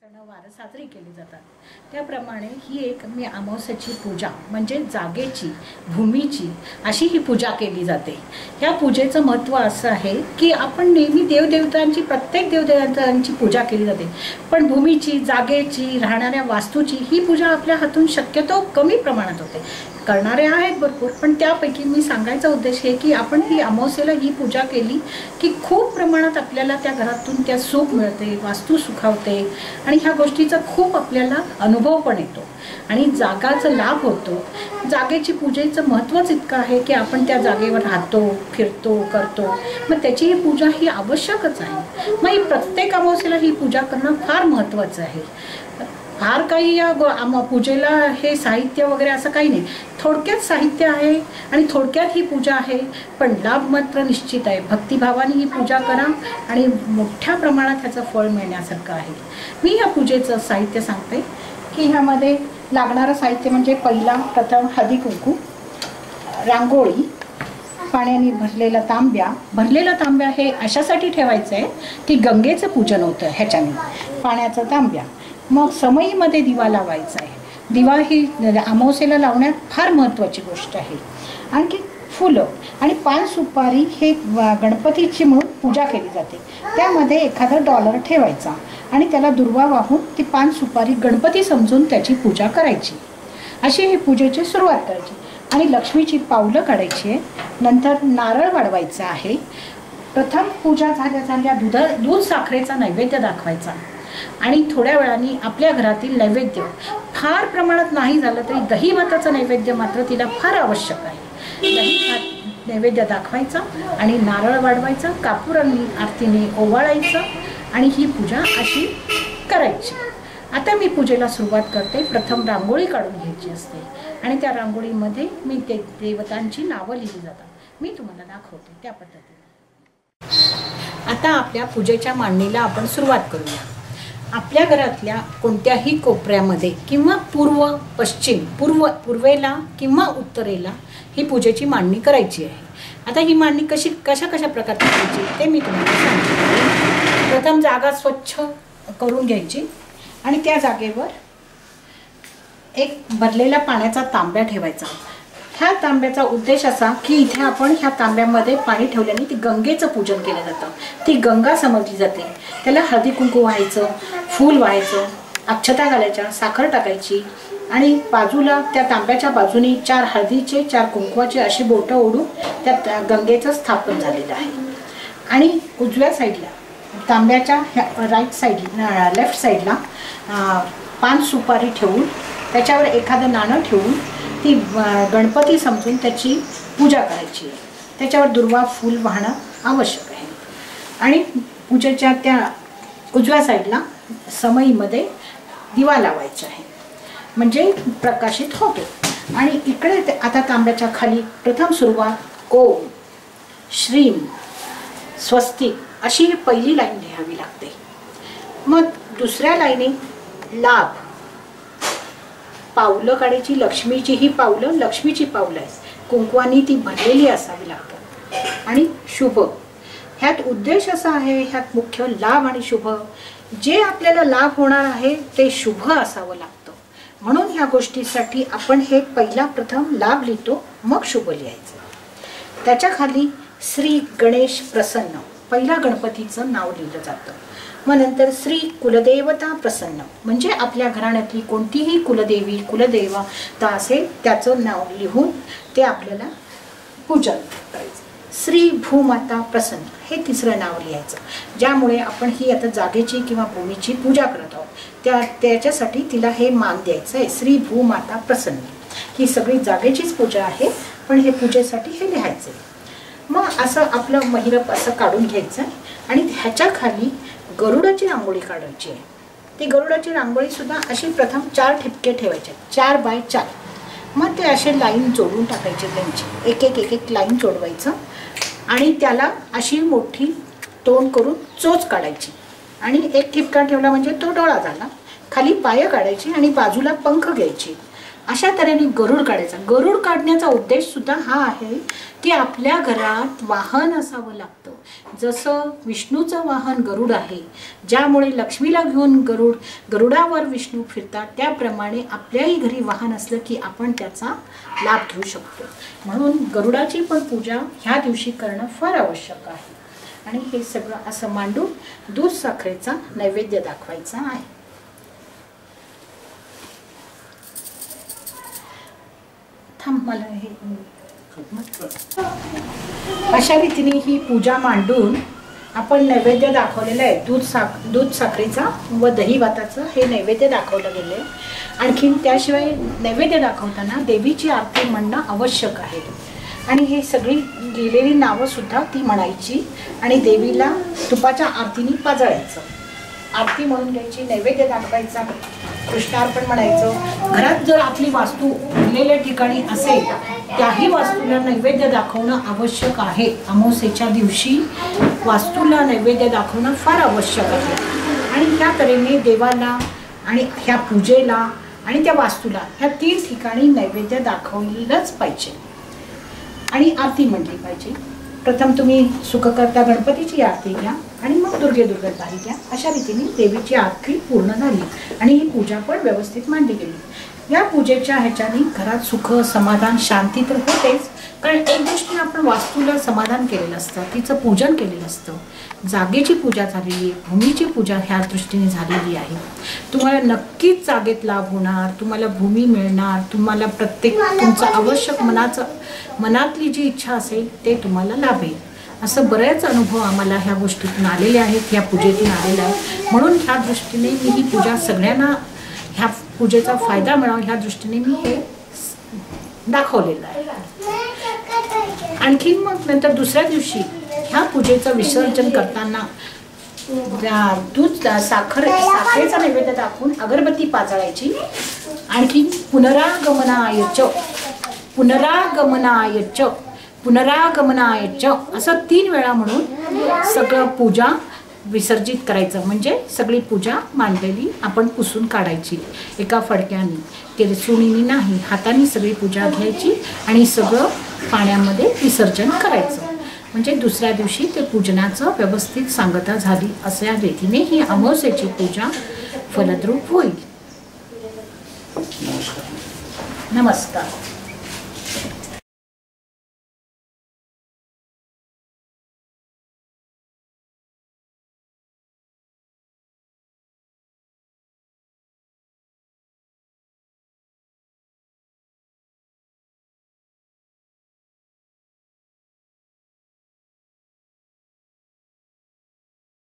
सणवार साजरी केली जातात। त्याप्रमाणे ही एक मी अमावस्येची पूजा म्हणजे जागेची भूमीची अशी ही पूजा केली जाते। ह्या पूजेचं महत्त्व असं आहे की आपण नेहमी देवदेवतांची प्रत्येक देवदेवतांची पूजा केली जाते, पण भूमीची जागेची राहणाऱ्या वास्तूची ही पूजा आपल्या हातून शक्यतो कमी प्रमाणात होते। करणारे आहेत भरपूर, पण त्यापैकी मी सांगायचा उद्देश आहे की आपण ही अमावस्येला ही पूजा केली की खूप प्रमाणात आपल्याला त्या घरातून त्या सुख मिळते, वास्तू सुखावते आणि ह्या गोष्टीचा खूप आपल्याला अनुभव पण येतो आणि जागाचा लाभ होतो। जागेची पूजेचं महत्त्वच इतकं आहे की आपण त्या जागेवर राहतो, फिरतो, करतो, मग त्याची ही पूजा ही आवश्यकच आहे। मग ही प्रत्येक अमावस्येला ही पूजा करणं फार महत्त्वाचं आहे। फार काही या पूजेला हे साहित्य वगैरे असं काही नाही, थोडक्यात साहित्य आहे आणि थोडक्यात ही पूजा आहे, पण लाभ मात्र निश्चित आहे। भक्तिभावाने ही पूजा करा आणि मोठ्या प्रमाणात ह्याचं फळ मिळण्यासारखं आहे। मी या पूजेचं साहित्य सांगते की ह्यामध्ये लागणारं साहित्य म्हणजे प्रथम हळदी कुंकू, रांगोळी, पाण्याने भरलेला तांब्या हे अशासाठी ठेवायचं आहे की गंगेचं पूजन होतं ह्याच्याने, पाण्याचा तांब्या। मग समईमध्ये दिवा लावायचा आहे। दिवा ही अमावस्येला लावण्यात फार महत्त्वाची गोष्ट आहे। आणखी फुलं आणि पान सुपारी हे गणपतीची म्हणून पूजा केली जाते। त्यामध्ये एखादा डॉलर ठेवायचा आणि त्याला दुर्वा वाहून ती पान सुपारी गणपती समजून त्याची पूजा करायची। अशी ही पूजेची सुरुवात करायची आणि लक्ष्मीची पावलं काढायची आहे। नंतर नारळ वाढवायचा आहे। प्रथम पूजा झाल्या दूध साखरेचा नैवेद्य दाखवायचा आणि थोड्या वेळाने आपल्या घरातील नैवेद्य फार प्रमाणात नाही झालं तरी दही भाताचं नैवेद्य मात्र तिला फार आवश्यक आहे। दही भात नैवेद्य दाखवायचा आणि नारळ वाढवायचा, कापूर आणि आरतीने ओवाळायचं आणि ही पूजा अशी करायची। आता मी पूजेला सुरुवात करते। प्रथम रांगोळी काढून घ्यायची असते आणि त्या रांगोळीमध्ये मी ते देवतांची नावं लिहिली जातात। मी तुम्हाला दाखवते त्या पद्धतीने। आता आपल्या पूजेच्या मांडणीला आपण सुरुवात करूया। आपल्या घरातल्या कोणत्याही कोपऱ्यामध्ये किंवा पूर्वेला किंवा उत्तरेला ही पूजेची मांडणी करायची आहे। आता ही मांडणी कशा प्रकारची करायची ते मी तुम्हाला सांगते। प्रथम जागा स्वच्छ करून घ्यायची आणि त्या जागेवर एक भरलेला पाण्याचा तांब्या ठेवायचा। ह्या तांब्याचा उद्देश असा की इथे आपण ह्या तांब्यामध्ये पाणी ठेवल्याने ती गंगेचं पूजन केलं जातं, ती गंगा समजली जाते। त्याला हळदी कुंकू व्हायचं, फूल व्हायचं, अक्षता घालायच्या, साखर टाकायची आणि बाजूला त्या तांब्याच्या बाजूने 4 हळदीचे 4 कुंकवाचे अशी बोटं ओढून त्या गंगेचं स्थापन झालेलं आहे। आणि उजव्या साईडला तांब्याच्या लेफ्ट साईडला पान सुपारी ठेवून त्याच्यावर एखादं नाणं ठेवून ती गणपती समजून त्याची पूजा करायची आहे। त्याच्यावर दुर्वा फूल वाहणं आवश्यक आहे आणि पूजेच्या त्या उजव्या साईडला समईमध्ये दिवा लावायचा आहे म्हणजे प्रकाशित होतो। आणि इकडे आता तांब्याच्या खाली प्रथम सुरुवात ओम श्रीम स्वस्तिक अशी पहिली लाईन लिहावी लागते। मग दुसऱ्या लाईनीत लाभ, पावलं काढायची, लक्ष्मीची पावलं आहे, कुंकवानी ती भरलेली असावी लागतात। आणि शुभ, ह्यात उद्देश असा आहे, ह्यात मुख्य लाभ आणि शुभ, जे आपल्याला लाभ होणार आहे ते शुभ असावं लागतं। म्हणून ह्या गोष्टीसाठी आपण हे प्रथम लाभ लिहितो, मग शुभ लिहायचं। त्याच्या खाली श्री गणेश प्रसन्न पहिला गणपतीचं नाव लिहिलं जातं। मग नंतर श्री कुलदेवता प्रसन्न म्हणजे आपल्या घराण्यातली कोणतीही कुलदेवी कुलदेवता असेल त्याचं नाव लिहून ते आपल्याला पूजन करायचं। श्री भूमाता प्रसन्न हे तिसरं नाव लिहायचं, ज्यामुळे आपण ही आता जागेची किंवा भूमीची पूजा करत आहोत त्याच्यासाठी तिला हे मान द्यायचं आहे। श्री भूमाता प्रसन्न ही सगळी जागेचीच पूजा आहे, पण हे पूजेसाठी हे लिहायचं आहे। मग असं आपलं महिरप असं काढून घ्यायचं आणि ह्याच्या खाली गरुडाची रांगोळी काढायची आहे। ती गरुडाची रांगोळी सुद्धा अशी प्रथम 4 ठिपके ठेवायचे, 4 बाय 4। मग ते असे लाईन जोडून टाकायचे, त्यांची एक लाईन जोडवायचं आणि त्याला अशी मोठी तोंड करून चोच काढायची आणि एक ठिपका ठेवला म्हणजे तो डोळा झाला। खाली पाय काढायची आणि बाजूला पंख घ्यायची। अशा तऱ्हेने गरुड काढायचा। गरुड काढण्याचा उद्देश सुद्धा हा आहे की आपल्या घरात वाहन असावं लागतं। जसं विष्णूचं वाहन गरुड आहे, ज्यामुळे लक्ष्मीला घेऊन गरुडावर विष्णू फिरतात, त्याप्रमाणे आपल्याही घरी वाहन असलं की आपण त्याचा लाभ घेऊ शकतो. म्हणून गरुडाची पण पूजा ह्या दिवशी करणं फार आवश्यक आहे. आणि हे सगळं असं मांडून दूध साखरेचा नैवेद्य दाखवायचा आहे. थांब मला हे अशा रीतीने ही पूजा मांडून आपण नैवेद्य दाखवलेलं आहे. दूध साखरेचा व दही भाताचं हे नैवेद्य दाखवलं गेलं आहे. आणखीन त्याशिवाय नैवेद्य दाखवताना देवीची आरती म्हणणं आवश्यक आहे. आणि हे सगळी लिहिलेली नावं सुद्धा ती म्हणायची आणि देवीला तुपाच्या आरतीने पाजळायचं. आरती म्हणून घ्यायची, नैवेद्य दाखवायचा, कृष्णार्पण म्हणायचं. घरात जर आपली वास्तू उरलेल्या ठिकाणी असेल त्याही वास्तूला नैवेद्य दाखवणं आवश्यक आहे. अमावस्येच्या दिवशी वास्तूला नैवेद्य दाखवणं फार आवश्यक आहे. आणि ह्या तऱ्हेने देवाला आणि ह्या पूजेला आणि त्या वास्तूला ह्या 3 ठिकाणी नैवेद्य दाखवलंच पाहिजे आणि आरती म्हटली पाहिजे. प्रथम तुम्ही सुखकर्ता गणपतीची आरती घ्या आणि मग दुर्गे दुर्गाची घ्या. अशा रीतीने देवीची आरती पूर्ण झाली आणि ही पूजा पण व्यवस्थित मांडली गेली. या पूजेच्या ह्याच्याने घरात सुख, समाधान, शांती तर होतेच, कारण एक दृष्टीने आपण वास्तूला समाधान केलेलं असतं, तिचं पूजन केलेलं असतं. जागेची पूजा झालेली आहे, भूमीची पूजा ह्या दृष्टीने झालेली आहे. तुम्हाला नक्कीच जागेत लाभ होणार, तुम्हाला भूमी मिळणार, तुम्हाला प्रत्येक तुमचं आवश्यक मनातली जी इच्छा असेल ते तुम्हाला लाभेल. असं बरेच अनुभव आम्हाला ह्या गोष्टीतून आलेले आहेत, ह्या पूजेतून आलेला आहे. म्हणून ह्या दृष्टीने मी ही पूजा सगळ्यांना ह्या पूजेचा फायदा मिळावा ह्या दृष्टीने मी हे दाखवलेलं आहे. आणखीन मग नंतर दुसऱ्या दिवशी ह्या पूजेचं विसर्जन करताना दूध साखरेचा नैवेद्य दाखवून अगरबत्ती पाजळायची. आणखी पुनरागमनायच असं 3 वेळा म्हणून सगळं पूजा विसर्जित करायचं. म्हणजे सगळी पूजा मांडलेली आपण पुसून काढायची एका फडक्याने, किरसुणीने नाही, हाताने सगळी पूजा घ्यायची आणि सगळं पाण्यामध्ये विसर्जन करायचं. म्हणजे दुसऱ्या दिवशी ते पूजनाचं व्यवस्थित सांगता झाली. अशा रीतीने ही अमावस्येची पूजा फलद्रूप होईल. नमस्कार.